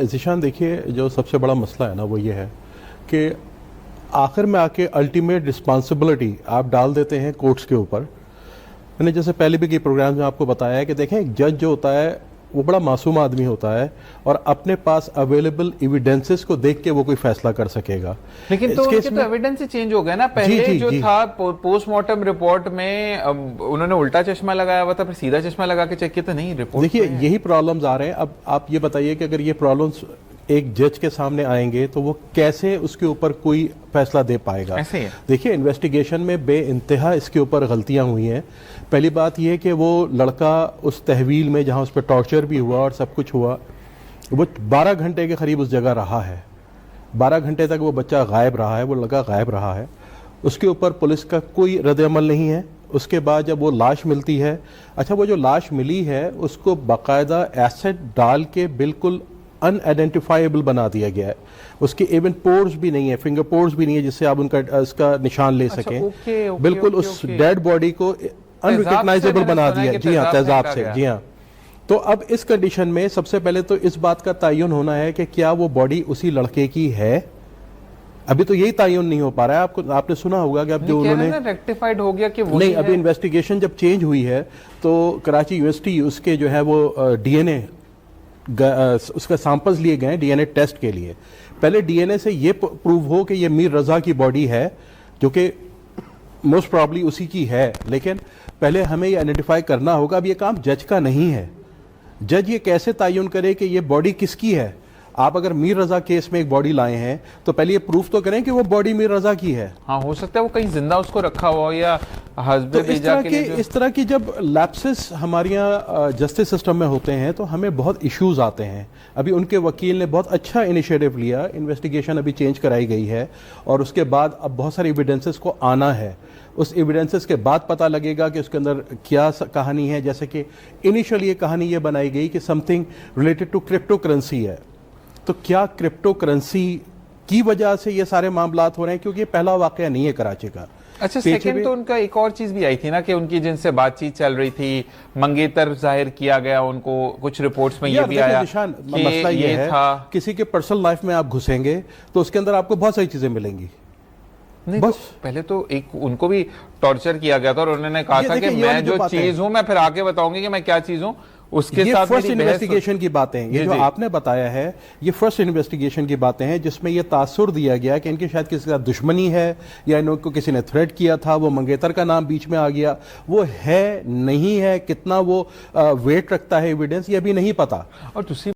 ज़ीशान देखिए, जो सबसे बड़ा मसला है ना वो ये है कि आखिर में आके अल्टीमेट रिस्पॉन्सिबिलिटी आप डाल देते हैं कोर्ट्स के ऊपर। मैंने जैसे पहले भी कई प्रोग्राम में आपको बताया है कि देखें, एक जज जो होता है वो बड़ा मासूम आदमी होता है और अपने पास अवेलेबल एविडेंसेस को देख के वो कोई फैसला कर सकेगा। लेकिन तो उनके तो एविडेंस ही चेंज हो गया ना। पहले जो था पोस्टमार्टम रिपोर्ट में उन्होंने उल्टा चश्मा लगाया हुआ था, फिर सीधा चश्मा लगा के चेक किया, तो नहीं रिपोर्ट। देखिए, यही प्रॉब्लम्स आ रहे हैं। अब आप ये बताइए कि अगर ये प्रॉब्लम्स एक जज के सामने आएंगे तो वो कैसे उसके ऊपर कोई फैसला दे पाएगा। ऐसे ही देखिए, इन्वेस्टिगेशन में बेइंतहा इसके ऊपर गलतियां हुई हैं। पहली बात ये कि वो लड़का उस तहवील में जहां उस पर टॉर्चर भी हुआ और सब कुछ हुआ, वो 12 घंटे के करीब उस जगह रहा है। 12 घंटे तक वो बच्चा गायब रहा है, वो लड़का गायब रहा है। उसके ऊपर पुलिस का कोई रद्द-ए-अमल नहीं है। उसके बाद जब वो लाश मिलती है, अच्छा वो जो लाश मिली है उसको बाकायदा एसिड डाल के बिल्कुल अनआइडेंटिफाइबल बना दिया गया है। उसके इवन पोर्स भी नहीं है, फिंगर पोर्स भी नहीं है जिससे आप उनका इसका निशान ले सकें। बिल्कुल उस डेड बॉडी को अनरिकग्नाइजेबल बना दिया। जी हाँ, तेजाब से। जी हाँ। तो अब इस कंडीशन में सबसे पहले तो इस बात का तयन होना है कि क्या वो बॉडी उसी लड़के की है। अभी तो यही तयन नहीं हो पा रहा है। आपने सुना होगा कि अब जो उन्होंने रेक्टिफाइड हो गया कि वो नहीं, अभी इन्वेस्टिगेशन जब चेंज हुई है तो कराची यूनिवर्सिटी उसके जो है वो डीएनए उसका सैंपल्स लिए गए डीएनए टेस्ट के लिए। पहले डीएनए से ये प्रूव हो कि ये मीर रजा की बॉडी है, जो कि मोस्ट प्रॉब्ली उसी की है, लेकिन पहले हमें ये आइडेंटिफाई करना होगा। अब ये काम जज का नहीं है। जज ये कैसे तयन करे कि ये बॉडी किसकी है। आप अगर मीर रजा केस में एक बॉडी लाए हैं तो पहले ये प्रूफ तो करें कि वो बॉडी मीर रजा की है। हाँ, हो सकता है वो कहीं जिंदा उसको रखा हुआ या हस्बे तो इस तरह की जब लैप्सेस हमारे यहाँ जस्टिस सिस्टम में होते हैं तो हमें बहुत इश्यूज आते हैं। अभी उनके वकील ने बहुत अच्छा इनिशिएटिव लिया, इन्वेस्टिगेशन अभी चेंज कराई गई है और उसके बाद अब बहुत सारे एविडेंसेस को आना है। उस एविडेंसेस के बाद पता लगेगा कि उसके अंदर क्या कहानी है। जैसे कि इनिशियली ये कहानी ये बनाई गई कि something related to cryptocurrency है। तो क्या क्रिप्टो करेंसी की वजह से ये सारे मामलात हो रहे हैं, क्योंकि ये पहला वाकया नहीं है कराची का। अच्छा, सेकंड तो उनका एक और चीज भी आई थी ना कि उनकी जिनसे बातचीत चल रही थी, मंगेतर जाहिर किया गया उनको, कुछ रिपोर्ट्स में ये भी आया कि मसला ये है था किसी के पर्सनल लाइफ में आप घुसेंगे तो उसके अंदर आपको बहुत सारी चीजें मिलेंगी। नहीं, बस तो पहले तो एक उनको भी टॉर्चर किया गया था और उन्होंने कहा था कि मैं जो चीज हूं मैं फिर आके बताऊंगी कि मैं क्या चीज हूं। उसके ये साथ फर्स्ट इन्वेस्टिगेशन की बातें हैं। ये जो आपने बताया है ये फर्स्ट इन्वेस्टिगेशन की बातें हैं, जिसमें ये तासुर दिया गया कि इनकी शायद किसी का दुश्मनी है या इनको किसी ने थ्रेट किया था। वो मंगेतर का नाम बीच में आ गया। वो है नहीं है, कितना वो वेट रखता है एविडेंस, ये अभी नहीं पता। और दूसरी